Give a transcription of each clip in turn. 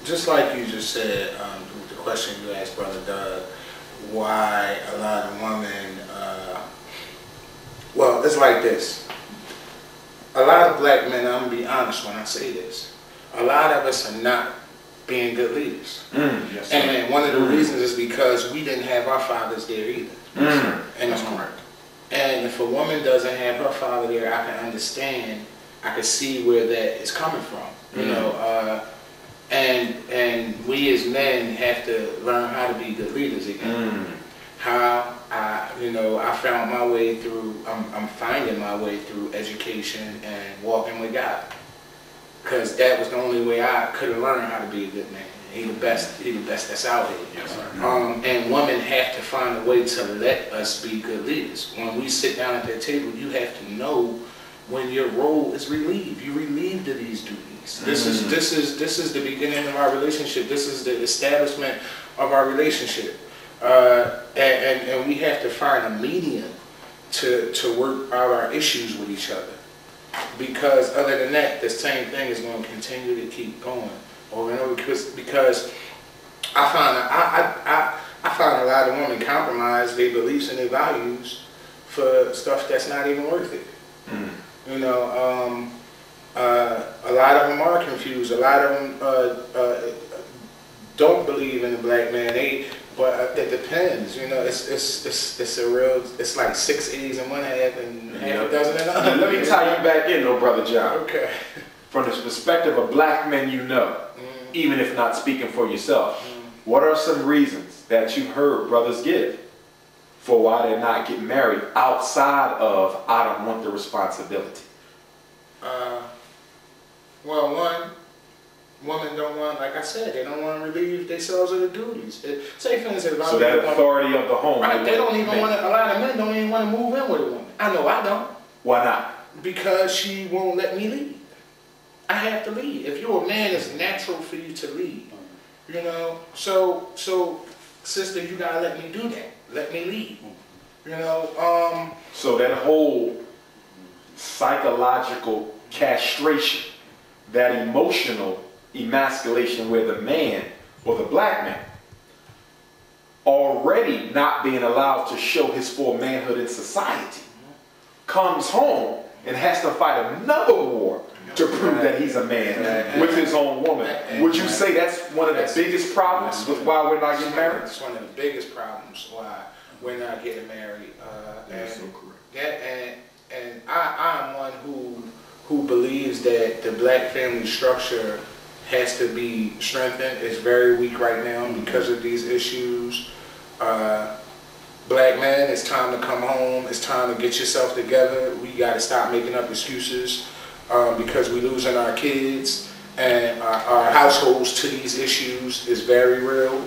Just like you just said, the question you asked Brother Doug, why a lot of women, well, it's like this. A lot of black men, I'm going to be honest when I say this, a lot of us are not being good leaders. Yes, and one of the reasons is because we didn't have our fathers there either. And that's correct. And if a woman doesn't have her father there, I can understand, I can see where that is coming from. You know, and we as men have to learn how to be good leaders again. How I found my way through, I'm finding my way through education and walking with God. Because that was the only way I could have learned how to be a good man. He the best that's out here. Yes, sir. And women have to find a way to let us be good leaders. When we sit down at that table, you have to know when your role is relieved. You relieved of these duties. This is the beginning of our relationship. This is the establishment of our relationship. And we have to find a medium to work out our issues with each other. Because other than that, the same thing is going to continue to keep going over and over. Because I find a lot of women compromise their beliefs and their values for stuff that's not even worth it. You know, a lot of them are confused. A lot of them don't believe in the black man. But it depends. You know, it's a real. It's like 6 eggs in one half and half a dozen in the other. Let me tie you back in, though, Brother John. Okay. From the perspective of black men, you know, even if not speaking for yourself, what are some reasons that you heard brothers give for why they're not getting married outside of I don't want the responsibility? Well, one, women don't want, like I said, they don't want to relieve themselves of the duties. Say for instance, so that authority of the home. Right, they don't even want to, a lot of men don't even want to move in with a woman. I know I don't. Why not? Because she won't let me lead. I have to lead. If you're a man, it's natural for you to lead. You know, so sister, you gotta let me do that. Let me lead. You know, so that whole psychological castration, that emotional emasculation where the man or the black man already not being allowed to show his full manhood in society comes home and has to fight another war to prove that he's a man with his own woman. Would you say that's one of the biggest problems with why we're not getting married? It's one of the biggest problems why we're not getting married. That's so correct. And I'm one who believes that the black family structure has to be strengthened. It's very weak right now because of these issues. Black men, it's time to come home. It's time to get yourself together. We got to stop making up excuses because we're losing our kids, and our households to these issues is very real.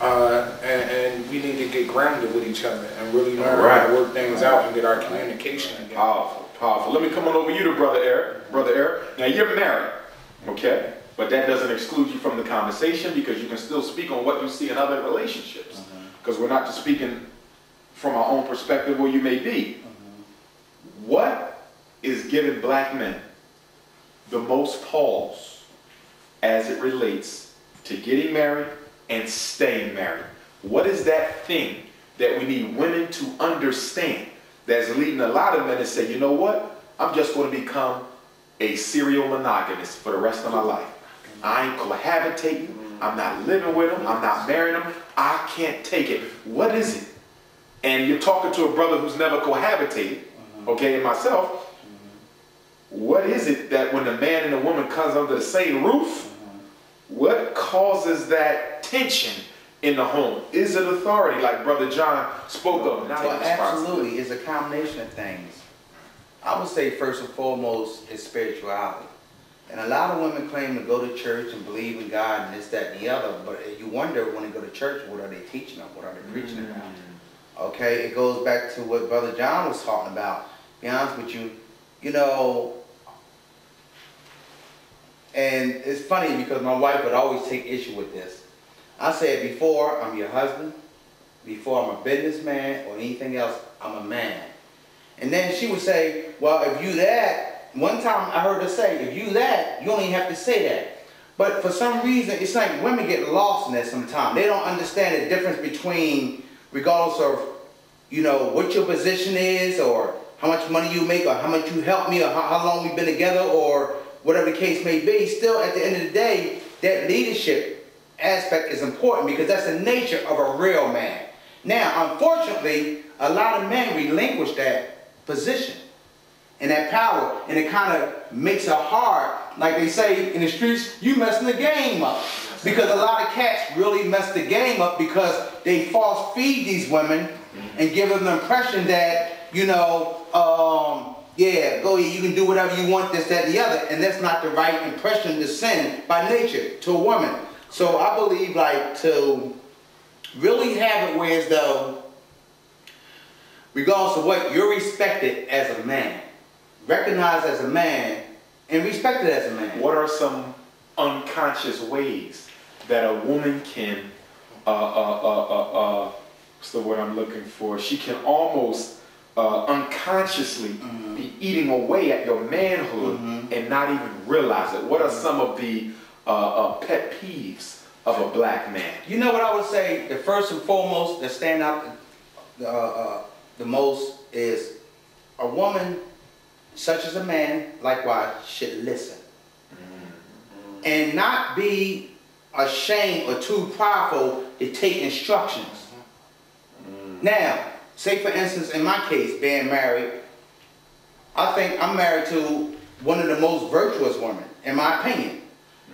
And we need to get grounded with each other and really learn how to work things out and get our communication again. Powerful, powerful. Let me come on over you to Brother Eric. Brother Eric, now you're married, okay? But that doesn't exclude you from the conversation because you can still speak on what you see in other relationships. Because we're not just speaking from our own perspective where you may be. What is giving black men the most pause as it relates to getting married and staying married? What is that thing that we need women to understand that's leading a lot of men to say, you know what, I'm just going to become a serial monogamist for the rest of my life. I ain't cohabitating, I'm not living with them, I'm not marrying them, I can't take it. What is it? And you're talking to a brother who's never cohabitated, okay, and myself. What is it that when the man and the woman comes under the same roof, what causes that tension in the home? Is it authority, like Brother John spoke of? Well, absolutely, it's a combination of things. I would say first and foremost is spirituality. And a lot of women claim to go to church and believe in God and this, that, and the other, but you wonder when they go to church, what are they teaching them? What are they preaching about? Okay, it goes back to what Brother John was talking about. To be honest with you, you know, and it's funny because my wife would always take issue with this. I said, before I'm your husband, before I'm a businessman or anything else, I'm a man. And then she would say, well, if you that, one time I heard her say, if you that, you don't even have to say that. But for some reason, it's like women get lost in that sometimes. They don't understand the difference between, regardless of, you know, what your position is, or how much money you make, or how much you help me, or how long we've been together, or whatever the case may be. Still, at the end of the day, that leadership aspect is important because that's the nature of a real man. Now, unfortunately, a lot of men relinquish that position and that power, and it kind of makes it hard. Like they say in the streets, you messing the game up. Because a lot of cats really mess the game up because they false feed these women and give them the impression that, you know, yeah, go ahead, you can do whatever you want, this, that, and the other. And that's not the right impression to send by nature to a woman. So I believe, like, to really have it where as though, regardless of what, you're respected as a man, recognized as a man, and respected as a man. What are some unconscious ways that a woman can, what's the word I'm looking for? She can almost unconsciously be eating away at your manhood and not even realize it. What are some of the pet peeves of a black man? You know what I would say? The first and foremost that stand out the most is a woman, such as a man, likewise, should listen. And not be ashamed or too prideful to take instructions. Now, say for instance, in my case, being married, I think I'm married to one of the most virtuous women, in my opinion.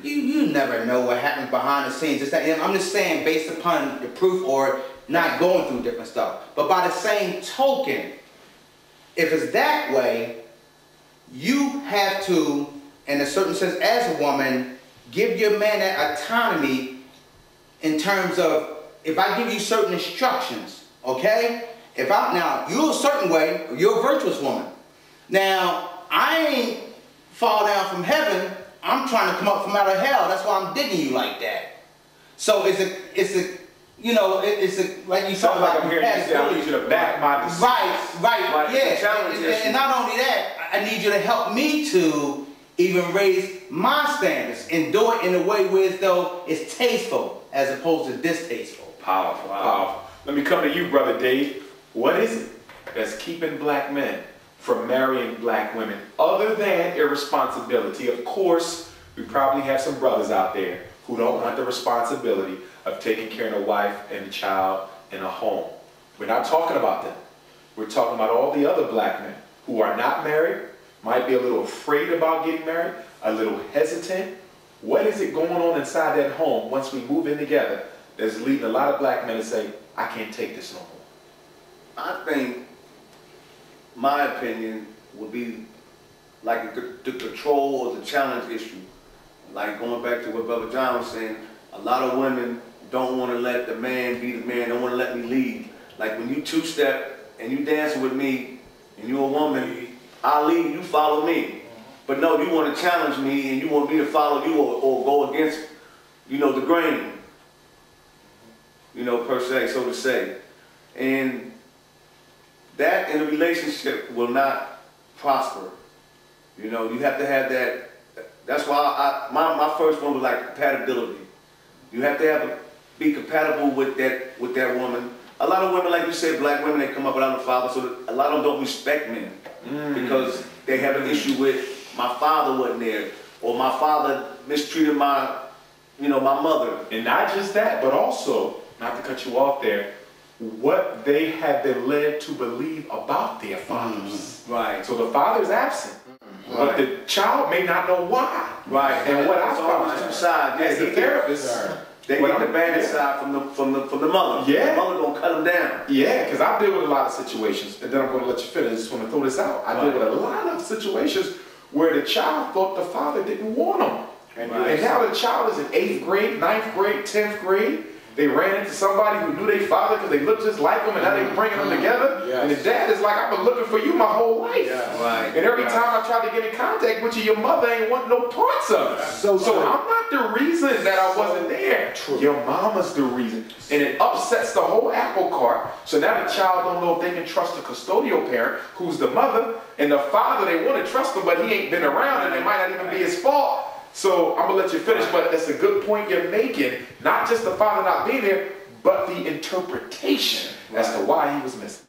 You never know what happens behind the scenes. I'm just saying based upon the proof or not going through different stuff. But by the same token, if it's that way, you have to, in a certain sense, as a woman, give your man that autonomy in terms of, if I give you certain instructions, okay? Now, you're a certain way, you're a virtuous woman. Now, I ain't fall down from heaven, I'm trying to come up from out of hell. That's why I'm digging you like that. So like you talk about, I'm hearing you say, I need you to back my decision. Right, yeah. And not only that, I need you to help me to even raise my standards and do it in a way where as though it's tasteful as opposed to distasteful. Powerful, powerful. Let me come to you, Brother Dave. What is it that's keeping black men from marrying black women other than irresponsibility? Of course, we probably have some brothers out there who don't want the responsibility of taking care of a wife and a child and a home. We're not talking about them. We're talking about all the other black men who are not married, might be a little afraid about getting married, a little hesitant. What is it going on inside that home once we move in together that's leading a lot of black men to say, I can't take this no more? I think my opinion would be like the control or the challenge issue. Like going back to what Brother John was saying, a lot of women don't want to let the man be the man, don't want to let me lead. Like when you two-step and you dancing with me and you're a woman, I'll lead, you follow me. But no, you want to challenge me and you want me to follow you or go against, you know, the grain, you know, per se, so to say. And that in a relationship will not prosper. You know, you have to have that. That's why my first one was like compatibility. You have to be compatible with that woman. A lot of women, like you said, black women, they come up without a father, so a lot of them don't respect men because they have an issue with my father wasn't there, or my father mistreated my mother. And not just that, but also, not to cut you off there, what they have been led to believe about their fathers. Right. So the father is absent, but the child may not know why. Right. And what I found two sides. as a therapist, they get the bad side from the mother. Yeah. The mother gonna cut them down. Yeah, because I deal with a lot of situations, and then I'm gonna let you finish. I just want to throw this out. I deal with a lot of situations where the child thought the father didn't want him. And now the child is in 8th grade, 9th grade, 10th grade. They ran into somebody who knew their father because they looked just like him, and now they bringing them together. Yes. And the dad is like, I've been looking for you my whole life. Yeah. Right. And every time I tried to get in contact with you, your mother ain't want no parts of it. So I'm not the reason that I wasn't there. True. Your mama's the reason. And it upsets the whole apple cart. So now the child don't know if they can trust the custodial parent, who's the mother, and the father, they want to trust him, but he ain't been around, and it might not even be his fault. So I'm gonna let you finish, but that's a good point you're making. Not just the father not being there, but the interpretation as to why he was missing.